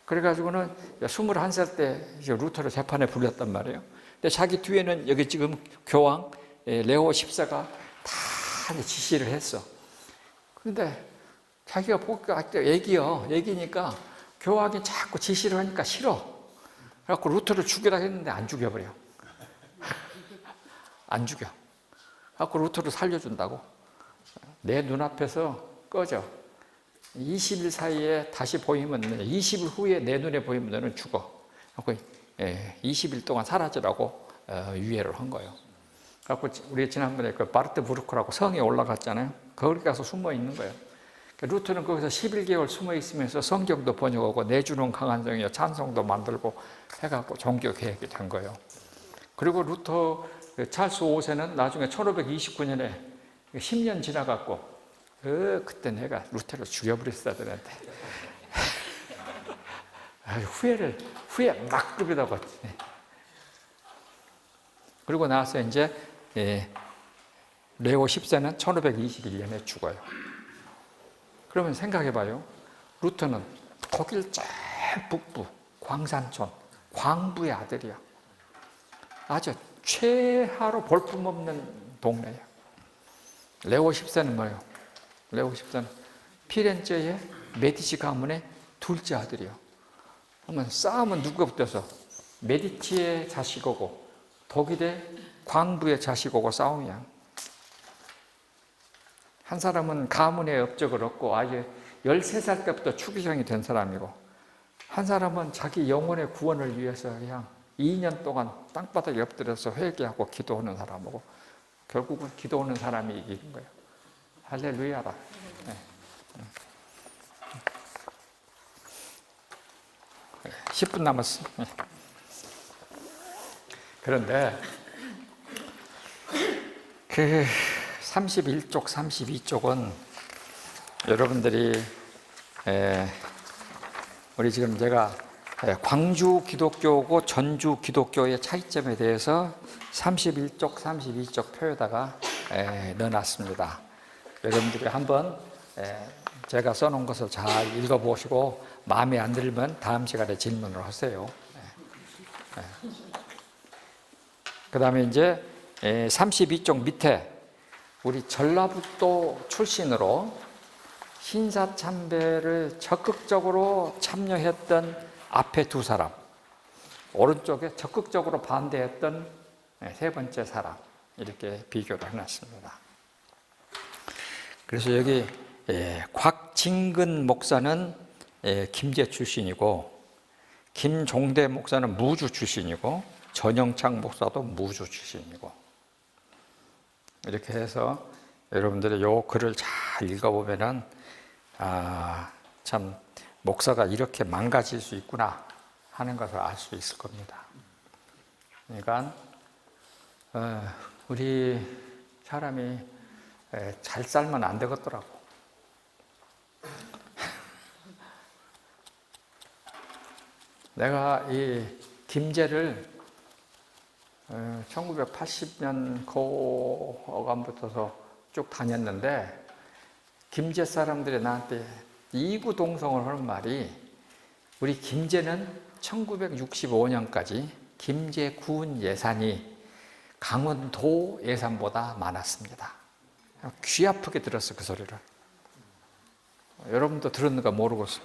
그래가지고는 21살 때 루터를 재판에 불렸단 말이에요. 근데 자기 뒤에는 여기 지금 교황 레오 14가 다 지시를 했어. 그런데 자기가 보니까 애기니까 교황이 자꾸 지시를 하니까 싫어. 그래갖고 루터를 죽이라 했는데 안 죽여버려. 안 죽여. 그래갖고 루터를 살려준다고. 내 눈앞에서 꺼져. 20일 사이에 다시 보이면 20일 후에 내 눈에 보이면 너는 죽어. 20일 동안 사라지라고 유예를 한 거예요. 그래갖고 우리 지난번에 그 바르트 부르크라고 성에 올라갔잖아요. 거기 가서 숨어 있는 거예요. 루터는 거기서 11개월 숨어 있으면서 성경도 번역하고 내주는 강한 성이요 찬송도 만들고 해갖고 종교 개혁이 된 거예요. 그리고 루터 찰스 5세는 나중에 1529년에 10년 지나갖고 그때 내가 루터를 죽여버렸어야 되는데 후회 막 끄기다가 그리고 나서 이제 레오 10세는 1521년에 죽어요. 그러면 생각해봐요. 루터는 독일 제일 북부 광산촌 광부의 아들이야. 아주 최하로 볼품없는 동네야. 레오 10세는 뭐예요? 레오 14는 피렌체의 메디치 가문의 둘째 아들이요. 그러면 싸움은 누가 붙어서 메디치의 자식이고 독일의 광부의 자식이고 싸움이야. 한 사람은 가문의 업적을 얻고 아예 13살 때부터 추기경이 된 사람이고 한 사람은 자기 영혼의 구원을 위해서 그냥 2년 동안 땅바닥에 엎드려서 회개하고 기도하는 사람이고 결국은 기도하는 사람이 이기는 거예요. 할렐루야다. 네. 10분 남았어. 그런데 그 31쪽, 32쪽은 여러분들이 우리 지금 제가 광주 기독교고 전주 기독교의 차이점에 대해서 31쪽, 32쪽 표에다가 넣어놨습니다. 여러분들이 한번 제가 써놓은 것을 잘 읽어보시고 마음에 안 들면 다음 시간에 질문을 하세요. 그 다음에 이제 32쪽 밑에 우리 전라북도 출신으로 신사참배를 적극적으로 참여했던 앞에 두 사람 오른쪽에 적극적으로 반대했던 세 번째 사람, 이렇게 비교를 해놨습니다. 그래서 여기 곽진근 목사는 김제 출신이고, 김종대 목사는 무주 출신이고, 전영창 목사도 무주 출신이고, 이렇게 해서 여러분들이 요 글을 잘 읽어보면은 참 목사가 이렇게 망가질 수 있구나 하는 것을 알 수 있을 겁니다. 그러니까 우리 사람이 잘 살면 안 되겠더라고. 내가 이 김제를 1980년 고어감부터서 쭉 다녔는데, 김제 사람들이 나한테 이구동성을 하는 말이, 우리 김제는 1965년까지 김제군 예산이 강원도 예산보다 많았습니다. 귀 아프게 들었어, 그 소리를. 여러분도 들었는가 모르겠어요.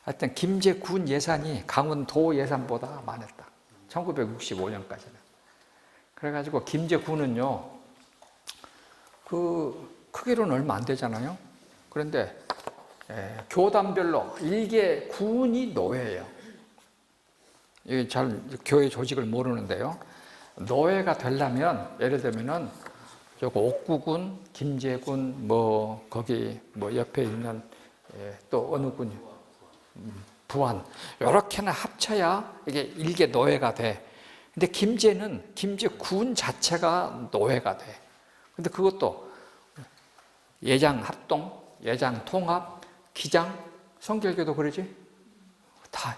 하여튼 김제군 예산이 강원도 예산보다 많았다. 1965년까지는. 그래가지고 김제군은요, 그 크기로는 얼마 안 되잖아요. 그런데 교단별로 일개 군이 노예예요. 이게 잘 교회 조직을 모르는데요. 노예가 되려면, 예를 들면은 저거 옥구군, 김제군, 뭐 거기 뭐 옆에 있는 또 어느 군, 부안, 이렇게나 합쳐야 이게 일개 노예가 돼. 근데 김제는 김제군 자체가 노예가 돼. 근데 그것도 예장 합동, 예장 통합, 기장, 성결교도 그러지? 다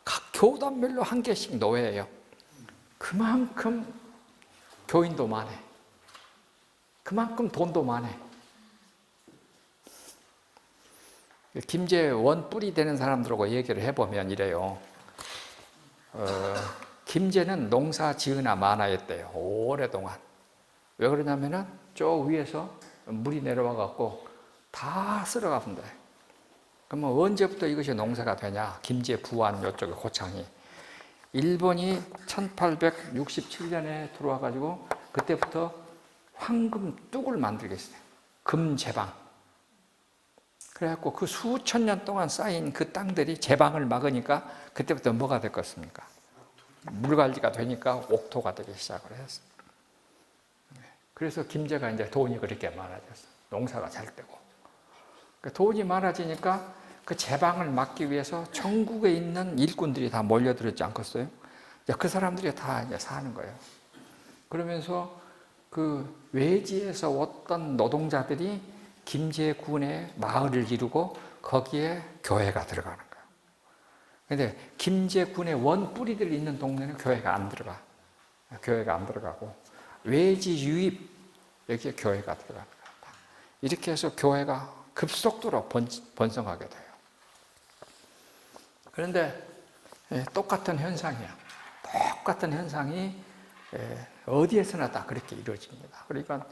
각 교단별로 한 개씩 노예예요. 그만큼 교인도 많아. 그만큼 돈도 많아. 김제 원뿔이 되는 사람들하고 얘기를 해보면 이래요. 김제는 농사 지으나 마나였대요. 오랫동안. 왜 그러냐면은 저 위에서 물이 내려와 갖고 다 쓸어가본다. 그러면 언제부터 이것이 농사가 되냐? 김제 부안 이쪽에 고창이. 일본이 1867년에 들어와 가지고 그때부터 황금 뚝을 만들겠어요. 금제방. 그래갖고 그 수천 년 동안 쌓인 그 땅들이 제방을 막으니까 그때부터 뭐가 됐겠습니까? 물관리가 되니까 옥토가 되기 시작을 했어요. 그래서 김제가 이제 돈이 그렇게 많아졌어. 농사가 잘 되고. 돈이 많아지니까 그 제방을 막기 위해서 전국에 있는 일꾼들이 다 몰려들었지 않겠어요? 그 사람들이 다 이제 사는 거예요. 그러면서 그 외지에서 왔던 노동자들이 김제군의 마을을 이루고 거기에 교회가 들어가는 거예요. 그런데 김제군의 원뿌리들이 있는 동네는 교회가 안 들어가. 교회가 안 들어가고 외지 유입, 여기에 교회가 들어가는 거예요. 이렇게 해서 교회가 급속도로 번성하게 돼요. 그런데 똑같은 현상이야. 똑같은 현상이 어디에서나 다 그렇게 이루어집니다. 그러니까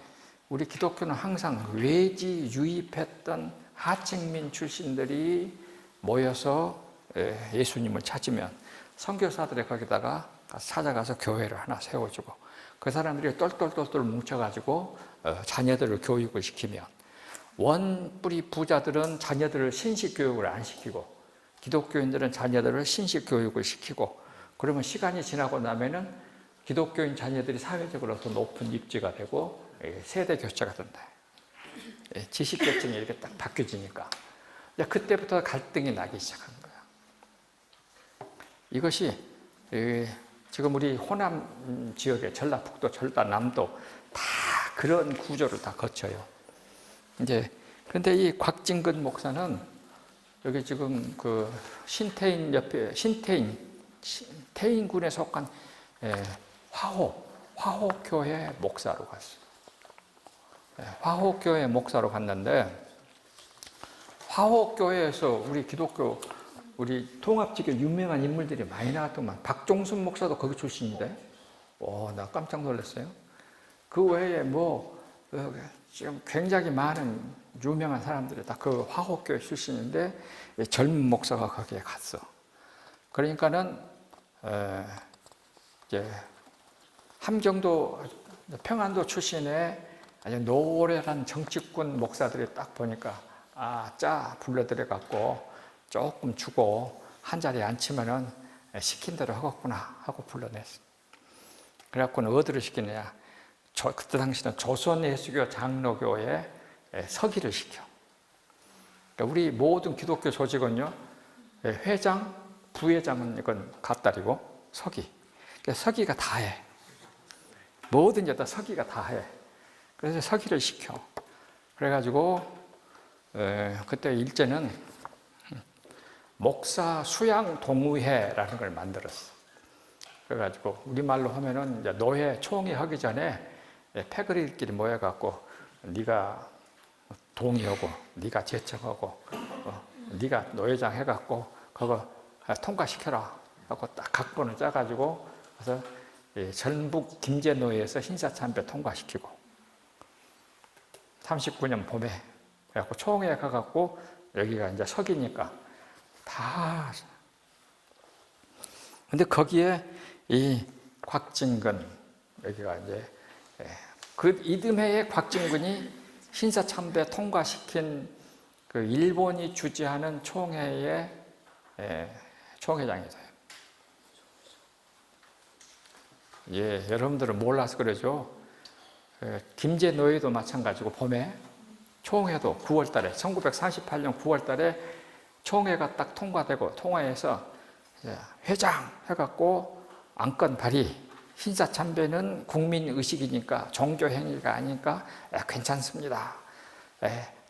우리 기독교는 항상 외지 유입했던 하층민 출신들이 모여서 예수님을 찾으면 선교사들의 거기다가 찾아가서 교회를 하나 세워주고 그 사람들이 똘똘똘똘 뭉쳐가지고 자녀들을 교육을 시키면 원뿌리 부자들은 자녀들을 신식교육을 안 시키고 기독교인들은 자녀들을 신식교육을 시키고 그러면 시간이 지나고 나면은 기독교인 자녀들이 사회적으로 더 높은 입지가 되고 세대 교체가 된다. 지식계층이 이렇게 딱 바뀌어지니까 그때부터 갈등이 나기 시작한 거야. 이것이 지금 우리 호남 지역의 전라북도, 전라남도 다 그런 구조를 다 거쳐요. 이제 근데 이 곽진근 목사는 여기 지금 그 신태인 옆에 태인군에 속한 화호교회 목사로 갔어요. 화호교회 목사로 갔는데 화호교회에서 우리 기독교 우리 통합지교 유명한 인물들이 많이 나왔더만 박종순 목사도 거기 출신인데 나 깜짝 놀랐어요. 그 외에 지금 굉장히 많은 유명한 사람들이 다 그 화호교회 출신인데 젊은 목사가 거기에 갔어. 그러니까는 이제 함경도 평안도 출신의 아주 노련한 정치꾼 목사들이 딱 보니까 불러들여 갖고 조금 주고 한 자리에 앉히면은 시킨 대로 하겠구나 하고 불러냈어. 그래갖고는 어디를 시키느냐? 그때 당시는 조선예수교 장로교에 서기를 시켜. 그러니까 우리 모든 기독교 조직은요, 회장, 부회장은 이건 갓다리고 서기. 그러니까 서기가 다 해. 뭐든지 다 서기가 다 해. 그래서 서기를 시켜. 그래가지고 그때 일제는 목사 수양 동의회라는 걸 만들었어. 그래가지고 우리말로 하면은 이제 노회 총회 하기 전에 패거리들끼리 모여갖고 네가 동의하고 네가 제청하고 네가 노회장 해갖고 그거 통과시켜라 하고 딱 각본을 짜가지고 그래서 전북 김제노회에서 hin사참배 통과시키고 39년 봄에 그래갖고 총회 가갖고 여기가 이제 서기니까 다. 근데 거기에 이 곽진근 여기가 이제 그 이듬해에 곽진근이 hin사참배 통과시킨 그 일본이 주재하는 총회의 총회장이 돼요. 여러분들은 몰라서 그러죠. 김제노회도 마찬가지고 봄에 총회도 9월 달에 1938년 9월 달에 총회가 딱 통과되고 통화해서 회장 해갖고 안건 발의, hin사참배는 국민의식이니까 종교행위가 아니니까 괜찮습니다.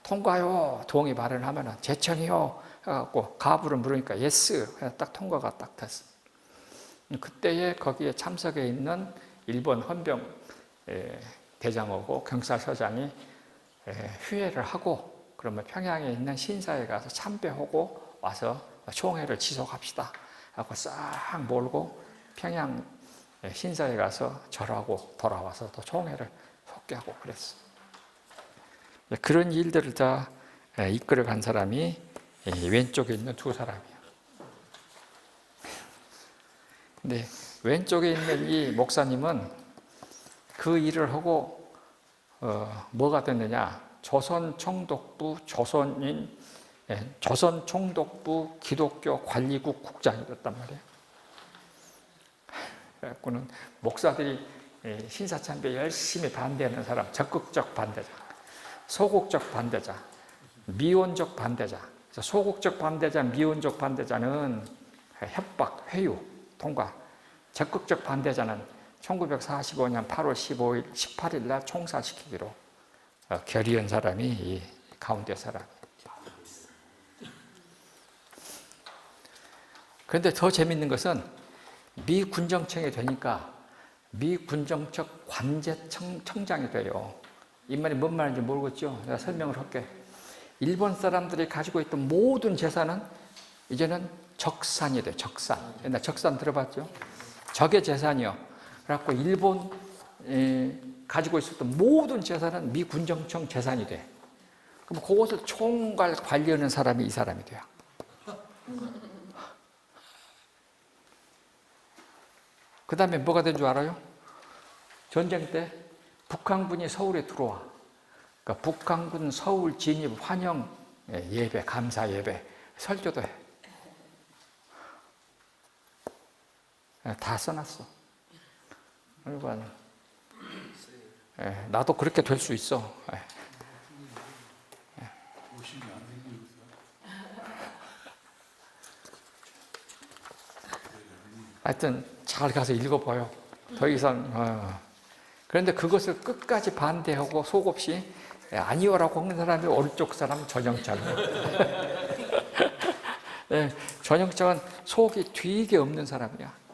통과요. 동의 발언하면 제청이요. 해갖고 가부를 물으니까 예스. 딱 통과가 딱 됐어. 그때에 거기에 참석해 있는 일본 헌병 대장하고 경찰서장이 휴회를 하고 그러면 평양에 있는 신사에 가서 참배하고 와서 총회를 지속합시다 하고 싹 몰고 평양 신사에 가서 절하고 돌아와서 또 총회를 속개하고 그랬어. 그런 일들을 다 이끌어간 사람이 왼쪽에 있는 두 사람이에요. 근데 왼쪽에 있는 이 목사님은 그 일을 하고 뭐가 됐느냐? 조선총독부 조선총독부 기독교 관리국 국장이 됐단 말이에요. 그래갖고는 목사들이 hin사참배 열심히 반대하는 사람, 적극적 반대자, 소극적 반대자, 미온적 반대자. 소극적 반대자, 미온적 반대자는 협박, 회유, 통과. 적극적 반대자는 1945년 8월 15일, 18일 날 총살시키기로 결의한 사람이 이 가운데 사람이에요. 그런데 더 재밌는 것은 미 군정청이 되니까 미 군정청 관제청장이 돼요. 이 말이 뭔 말인지 모르겠죠? 내가 설명을 할게. 일본 사람들이 가지고 있던 모든 재산은 이제는 적산이 돼, 적산. 옛날 적산 들어봤죠? 적의 재산이요. 그래갖고 일본 가지고 있었던 모든 재산은 미 군정청 재산이 돼. 그럼 그것을 총괄 관리하는 사람이 이 사람이 돼요. 그 다음에 뭐가 된 줄 알아요? 전쟁 때 북한군이 서울에 들어와. 그러니까 북한군 서울 진입 환영 예배, 감사 예배, 설교도 해. 다 써놨어. 그러니까 나도 그렇게 될 수 있어. 하여튼 잘 가서 읽어봐요. 더 이상. 그런데 그것을 끝까지 반대하고 속없이 아니오라고 하는 사람이 오른쪽 사람 전영철. 전영철은 속이 되게 없는 사람이야.